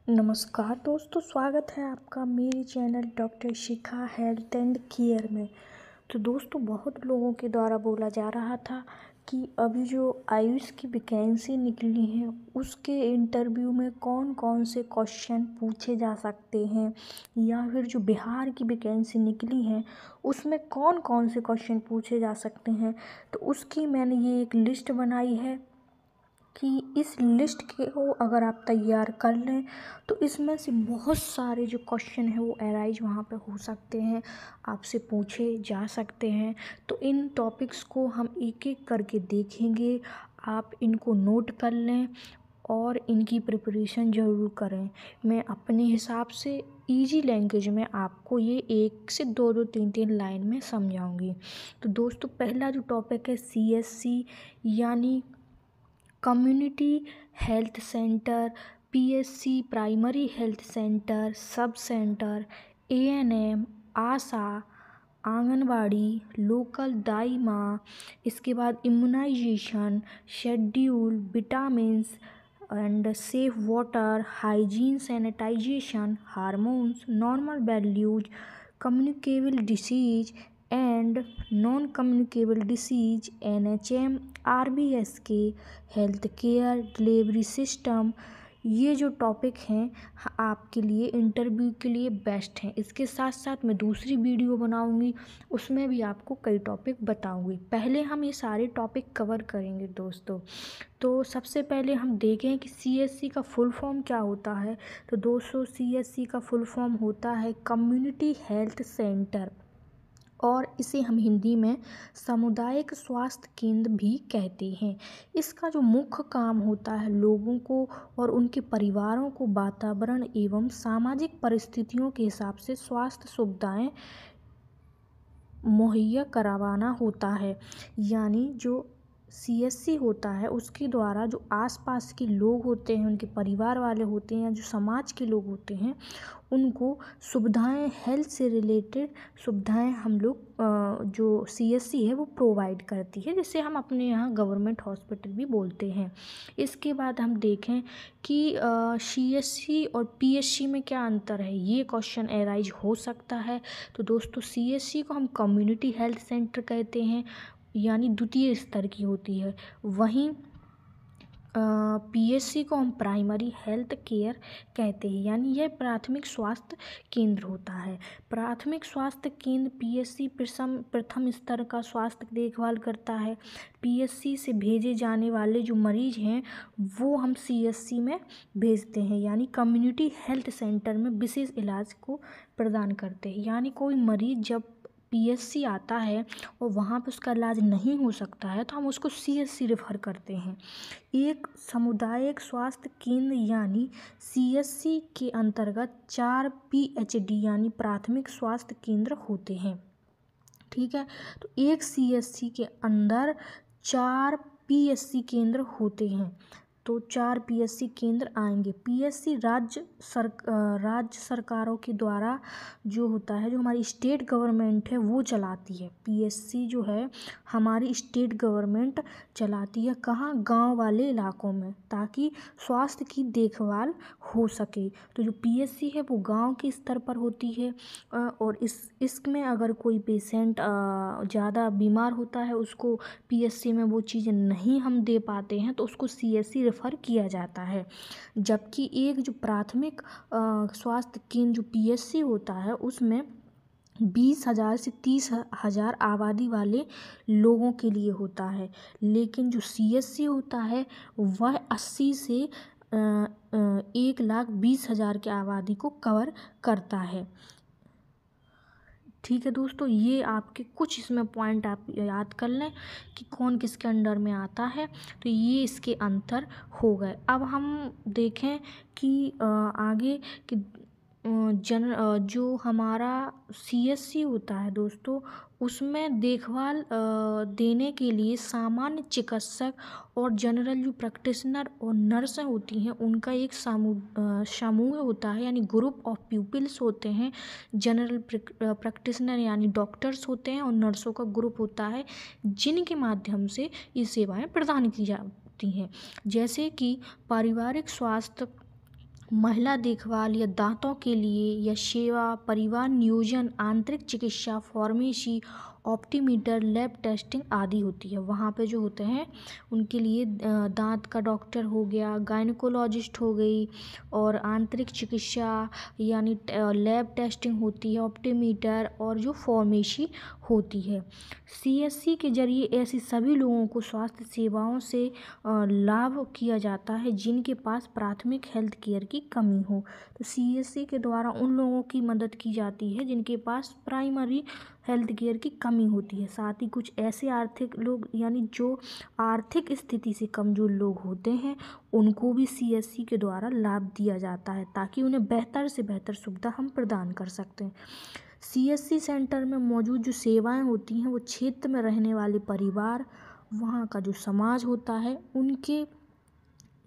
नमस्कार दोस्तों, स्वागत है आपका मेरे channel doctor Shikha health and care में। तो दोस्तों, बहुत लोगों के द्वारा बोला जा रहा था कि अभी जो आयुष की वैकेंसी निकली है उसके इंटरव्यू में कौन कौन से क्वेश्चन पूछे जा सकते हैं, या फिर जो बिहार की वैकेंसी निकली है उसमें कौन कौन से क्वेश्चन पूछे जा सकते हैं। तो उसकी मैंने ये एक लिस्ट बनाई है कि इस लिस्ट को अगर आप तैयार कर लें तो इसमें से बहुत सारे जो क्वेश्चन हैं वो एराइज वहाँ पे हो सकते हैं, आपसे पूछे जा सकते हैं। तो इन टॉपिक्स को हम एक एक करके देखेंगे। आप इनको नोट कर लें और इनकी प्रिपरेशन ज़रूर करें। मैं अपने हिसाब से इजी लैंग्वेज में आपको ये 1 से 2 लाइन में समझाऊंगी। तो दोस्तों, पहला जो टॉपिक है CSC यानी community health centre, PSC primary health centre, sub centre, ANM, ASHA, anganwadi, local दाई माँ, इसके बाद immunisation, schedule, vitamins and safe water, hygiene, sanitisation, hormones, normal values, communicable disease and non communicable disease, NHM, RBSK, health care delivery system. ये जो topic हैं आपके लिए interview के लिए बेस्ट हैं। इसके साथ साथ मैं दूसरी वीडियो बनाऊंगी, उसमें भी आपको कई टॉपिक बताऊंगी। पहले हम ये सारे टॉपिक कवर करेंगे दोस्तों। तो सबसे पहले हम देखें कि CSC का फुल फॉर्म क्या होता है। तो दोस्तों, CSC का फुल फॉर्म होता है कम्युनिटी हेल्थ सेंटर, और इसे हम हिंदी में सामुदायिक स्वास्थ्य केंद्र भी कहते हैं। इसका जो मुख्य काम होता है लोगों को और उनके परिवारों को वातावरण एवं सामाजिक परिस्थितियों के हिसाब से स्वास्थ्य सुविधाएं मुहैया करवाना होता है। यानी जो CSC होता है उसके द्वारा जो आसपास के लोग होते हैं, उनके परिवार वाले होते हैं, या जो समाज के लोग होते हैं, उनको सुविधाएं, हेल्थ से रिलेटेड सुविधाएं हम लोग जो CSC है वो प्रोवाइड करती है, जिसे हम अपने यहाँ गवर्नमेंट हॉस्पिटल भी बोलते हैं। इसके बाद हम देखें कि CSC और PSC में क्या अंतर है, ये क्वेश्चन एराइज हो सकता है। तो दोस्तों, CSC को हम कम्युनिटी हेल्थ सेंटर कहते हैं, यानी द्वितीय स्तर की होती है। वहीं PSC को हम प्राइमरी हेल्थ केयर कहते हैं, यानी यह प्राथमिक स्वास्थ्य केंद्र होता है। प्राथमिक स्वास्थ्य केंद्र PSC प्रथम स्तर का स्वास्थ्य देखभाल करता है। PSC से भेजे जाने वाले जो मरीज हैं वो हम CSC में भेजते हैं, यानी कम्युनिटी हेल्थ सेंटर में विशेष इलाज को प्रदान करते हैं। यानी कोई मरीज जब PSC आता है और वहाँ पर उसका इलाज नहीं हो सकता है तो हम उसको CSC रेफर करते हैं। एक सामुदायिक स्वास्थ्य केंद्र यानी CSC के अंतर्गत 4 PHD यानी प्राथमिक स्वास्थ्य केंद्र होते हैं। ठीक है, तो एक CSC के अंदर 4 PSC केंद्र होते हैं। तो 4 PSC केंद्र आएंगे। PSC राज्य सरकारों के द्वारा जो होता है, जो हमारी स्टेट गवर्नमेंट है वो चलाती है। PSC जो है हमारी स्टेट गवर्नमेंट चलाती है। कहाँ? गांव वाले इलाकों में, ताकि स्वास्थ्य की देखभाल हो सके। तो जो PSC है वो गांव के स्तर पर होती है, और इसमें अगर कोई पेशेंट ज़्यादा बीमार होता है, उसको PSC में वो चीज़ें नहीं हम दे पाते हैं तो उसको CSC रेफ़र किया जाता है। जबकि एक जो प्राथमिक स्वास्थ्य केंद्र जो PSC होता है उसमें 20,000 से 30,000 आबादी वाले लोगों के लिए होता है, लेकिन जो CSC होता है वह 80 से 1,20,000 की आबादी को कवर करता है। ठीक है दोस्तों, ये आपके कुछ इसमें पॉइंट आप याद कर लें कि कौन किसके अंडर में आता है। तो ये इसके अंतर हो गए। अब हम देखें कि आगे कि जो हमारा CSC होता है दोस्तों, उसमें देखभाल देने के लिए सामान्य चिकित्सक और जनरल जो प्रैक्टिशनर और नर्स होती हैं उनका एक समूह होता है, यानी ग्रुप ऑफ पीपल्स होते हैं। जनरल प्रैक्टिशनर यानी डॉक्टर्स होते हैं और नर्सों का ग्रुप होता है, जिनके माध्यम से ये सेवाएं प्रदान की जाती हैं। जैसे कि पारिवारिक स्वास्थ्य महिला देखभाल या दांतों के लिए या सेवा, परिवार नियोजन, आंतरिक चिकित्सा, फार्मेसी, ऑप्टीमीटर, लैब टेस्टिंग आदि होती है। वहाँ पे जो होते हैं उनके लिए दांत का डॉक्टर हो गया, गायनेकोलॉजिस्ट हो गई, और आंतरिक चिकित्सा यानी लैब टेस्टिंग होती है, ऑप्टीमीटर, और जो फार्मेसी होती है। सीएससी के जरिए ऐसे सभी लोगों को स्वास्थ्य सेवाओं से लाभ किया जाता है जिनके पास प्राथमिक हेल्थ केयर की कमी हो। तो सीएससी के द्वारा उन लोगों की मदद की जाती है जिनके पास प्राइमरी हेल्थ केयर की कमी होती है। साथ ही कुछ ऐसे आर्थिक लोग यानी जो आर्थिक स्थिति से कमज़ोर लोग होते हैं उनको भी सीएससी के द्वारा लाभ दिया जाता है ताकि उन्हें बेहतर से बेहतर सुविधा हम प्रदान कर सकते हैं। सीएससी सेंटर में मौजूद जो सेवाएं होती हैं वो क्षेत्र में रहने वाले परिवार, वहाँ का जो समाज होता है, उनके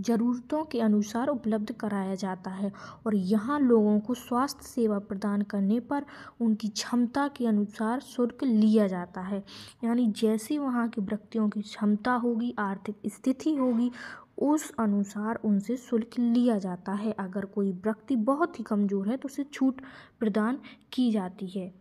ज़रूरतों के अनुसार उपलब्ध कराया जाता है। और यहाँ लोगों को स्वास्थ्य सेवा प्रदान करने पर उनकी क्षमता के अनुसार शुल्क लिया जाता है। यानी जैसी वहाँ के व्यक्तियों की क्षमता होगी, आर्थिक स्थिति होगी, उस अनुसार उनसे शुल्क लिया जाता है। अगर कोई व्यक्ति बहुत ही कमज़ोर है तो उसे छूट प्रदान की जाती है।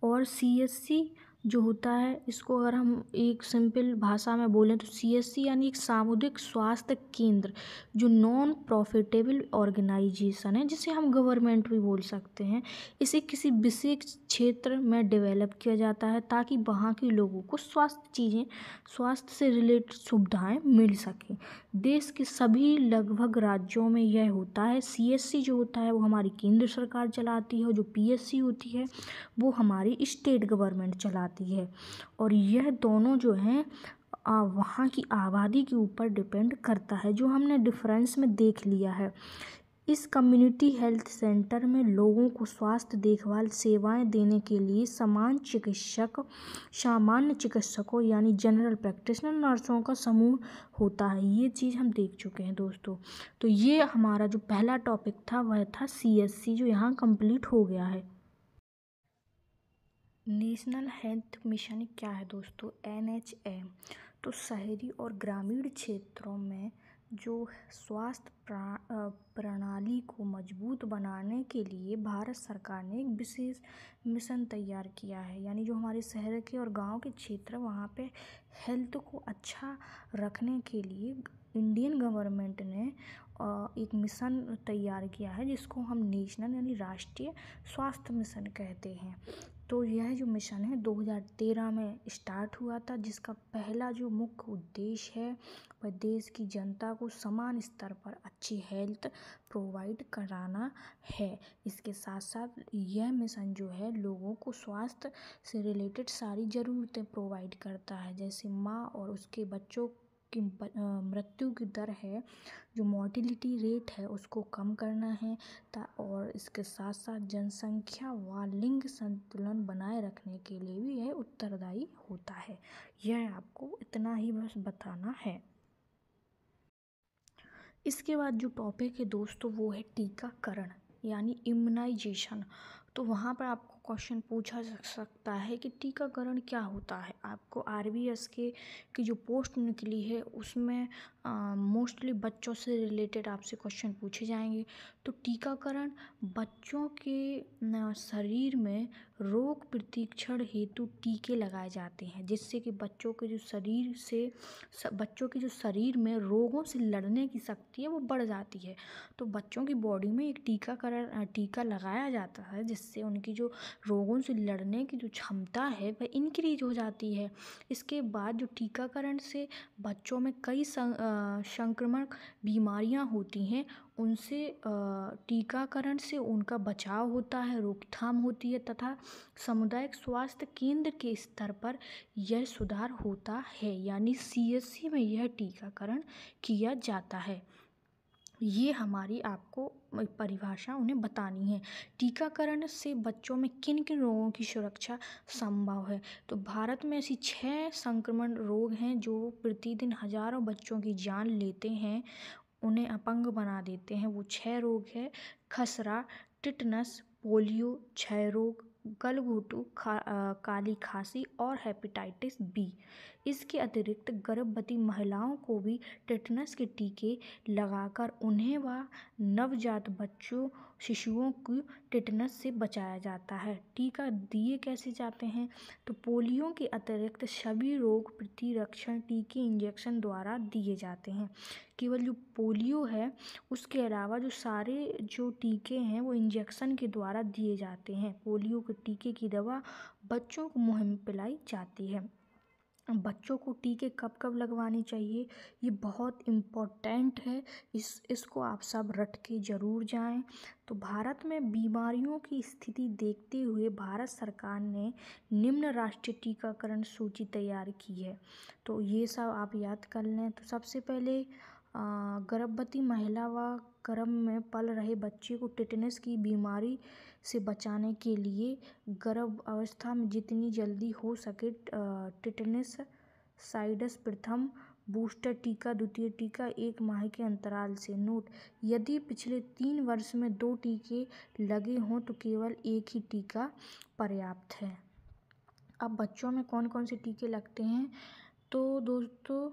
और सीएससी जो होता है, इसको अगर हम एक सिंपल भाषा में बोलें तो सीएससी यानी एक सामुदायिक स्वास्थ्य केंद्र जो नॉन प्रॉफिटेबल ऑर्गेनाइजेशन है, जिसे हम गवर्नमेंट भी बोल सकते हैं। इसे किसी विशेष क्षेत्र में डेवलप किया जाता है ताकि वहाँ के लोगों को स्वास्थ्य से रिलेटेड सुविधाएं मिल सकें। देश के सभी लगभग राज्यों में यह होता है। सीएससी जो होता है वो हमारी केंद्र सरकार चलाती है, और जो पीएससी होती है वो हमारी स्टेट गवर्नमेंट चलाती है। और यह दोनों जो हैं वहाँ की आबादी के ऊपर डिपेंड करता है, जो हमने डिफरेंस में देख लिया है। इस कम्युनिटी हेल्थ सेंटर में लोगों को स्वास्थ्य देखभाल सेवाएं देने के लिए सामान्य चिकित्सकों यानी जनरल प्रैक्टिशनर नर्सों का समूह होता है। ये चीज़ हम देख चुके हैं दोस्तों। तो ये हमारा जो पहला टॉपिक था वह था सीएससी, जो यहाँ कंप्लीट हो गया है। नेशनल हेल्थ मिशन क्या है दोस्तों? एनएचएम। तो शहरी और ग्रामीण क्षेत्रों में जो स्वास्थ्य प्रणाली को मजबूत बनाने के लिए भारत सरकार ने एक विशेष मिशन तैयार किया है। यानी जो हमारे शहर के और गांव के क्षेत्र वहाँ पे हेल्थ को अच्छा रखने के लिए इंडियन गवर्नमेंट ने एक मिशन तैयार किया है जिसको हम नेशनल यानी राष्ट्रीय स्वास्थ्य मिशन कहते हैं। तो यह जो मिशन है 2013 में स्टार्ट हुआ था, जिसका पहला जो मुख्य उद्देश्य है वह देश की जनता को समान स्तर पर अच्छी हेल्थ प्रोवाइड कराना है। इसके साथ साथ यह मिशन जो है लोगों को स्वास्थ्य से रिलेटेड सारी ज़रूरतें प्रोवाइड करता है, जैसे माँ और उसके बच्चों की मृत्यु की दर है, जो मोर्टिलिटी रेट है उसको कम करना है, और इसके साथ साथ जनसंख्या व लिंग संतुलन बनाए रखने के लिए भी यह उत्तरदायी होता है। यह आपको इतना ही बस बताना है। इसके बाद जो टॉपिक है दोस्तों वो है टीकाकरण यानी इम्यूनाइजेशन। तो वहाँ पर आपको क्वेश्चन पूछा जा सकता है कि टीकाकरण क्या होता है। आपको आरबीएस की जो पोस्ट निकली है उसमें मोस्टली बच्चों से रिलेटेड आपसे क्वेश्चन पूछे जाएंगे। तो टीकाकरण बच्चों के शरीर में रोग प्रतिरक्षण हेतु टीके लगाए जाते हैं, जिससे कि बच्चों के जो शरीर में रोगों से लड़ने की शक्ति है वो बढ़ जाती है। तो बच्चों की बॉडी में एक टीका लगाया जाता है जिससे उनकी जो रोगों से लड़ने की जो क्षमता है वह इंक्रीज हो जाती है। इसके बाद जो टीकाकरण से बच्चों में कई संक्रामक बीमारियां होती हैं, उनसे टीकाकरण से उनका बचाव होता है, रोकथाम होती है तथा सामुदायिक स्वास्थ्य केंद्र के स्तर पर यह सुधार होता है। यानी सीएससी में यह टीकाकरण किया जाता है। ये हमारी आपको परिभाषा उन्हें बतानी है। टीकाकरण से बच्चों में किन किन रोगों की सुरक्षा संभव है? तो भारत में ऐसी 6 संक्रमण रोग हैं जो प्रतिदिन हजारों बच्चों की जान लेते हैं, उन्हें अपंग बना देते हैं। वो 6 रोग है: खसरा, टिटनस, पोलियो, क्षय रोग, गलघोटू, काली खांसी और हेपेटाइटिस बी। इसके अतिरिक्त गर्भवती महिलाओं को भी टेटनस के टीके लगाकर उन्हें व नवजात बच्चों शिशुओं को टेटनस से बचाया जाता है। टीका दिए कैसे जाते हैं? तो पोलियो के अतिरिक्त सभी रोग प्रतिरक्षण टीके इंजेक्शन द्वारा दिए जाते हैं। केवल जो पोलियो है उसके अलावा जो सारे जो टीके हैं वो इंजेक्शन के द्वारा दिए जाते हैं। पोलियो के टीके की दवा बच्चों को मुहैया पिलाई जाती है। बच्चों को टीके कब कब लगवानी चाहिए, ये बहुत इम्पोर्टेंट है। इसको आप सब रट के ज़रूर जाएं। तो भारत में बीमारियों की स्थिति देखते हुए भारत सरकार ने निम्न राष्ट्रीय टीकाकरण सूची तैयार की है। तो ये सब आप याद कर लें। तो सबसे पहले गर्भवती महिला व गर्भ में पल रहे बच्चे को टेटनस की बीमारी से बचाने के लिए गर्भ अवस्था में जितनी जल्दी हो सके टेटनस साइडस प्रथम बूस्टर टीका द्वितीय टीका 1 माह के अंतराल से। नोट: यदि पिछले 3 वर्ष में 2 टीके लगे हों तो केवल 1 ही टीका पर्याप्त है। अब बच्चों में कौन कौन से टीके लगते हैं? तो दोस्तों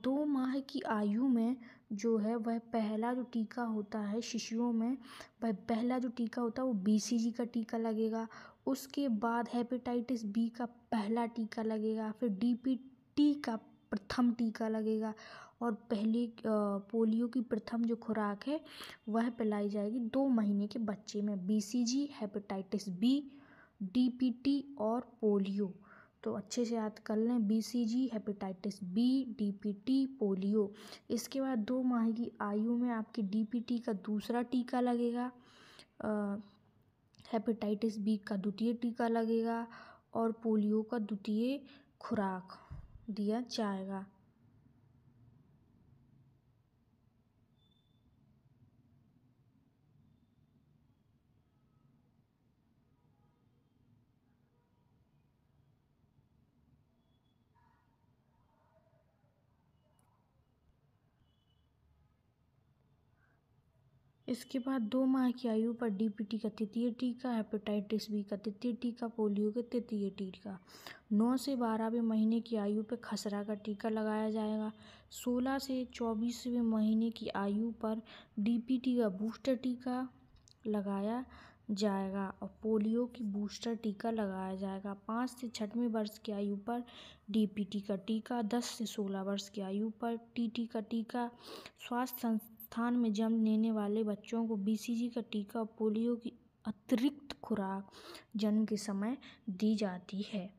2 माह की आयु में जो है वह पहला जो टीका होता है शिशुओं में, वह पहला जो टीका होता है वो BCG का टीका लगेगा। उसके बाद हेपेटाइटिस बी का पहला टीका लगेगा, फिर DPT का प्रथम टीका लगेगा और पहले पोलियो की प्रथम जो खुराक है वह पिलाई जाएगी 2 महीने के बच्चे में। BCG, हेपेटाइटिस बी, DPT और पोलियो। तो अच्छे से याद कर लें, BCG, hepatitis B, DPT, polio. इसके बाद 2 माह की आयु में आपके DPT का दूसरा टीका लगेगा, हेपेटाइटिस बी का द्वितीय टीका लगेगा और पोलियो का द्वितीय खुराक दिया जाएगा। इसके बाद 2 माह की आयु पर DPT का तृतीय टीका, हेपेटाइटिस बी का तृतीय टीका, पोलियो का तृतीय टीका। 9 से 12वें महीने की आयु पर खसरा का टीका लगाया जाएगा। 16 से 24वें महीने की आयु पर DPT का बूस्टर टीका लगाया जाएगा और पोलियो की बूस्टर टीका लगाया जाएगा। 5 से 6वें वर्ष की आयु पर DPT का टीका, 10 से 16 वर्ष की आयु पर TT का टीका। स्वास्थ्य संस्थान में जन्म लेने वाले बच्चों को BCG का टीका और पोलियो की अतिरिक्त खुराक जन्म के समय दी जाती है।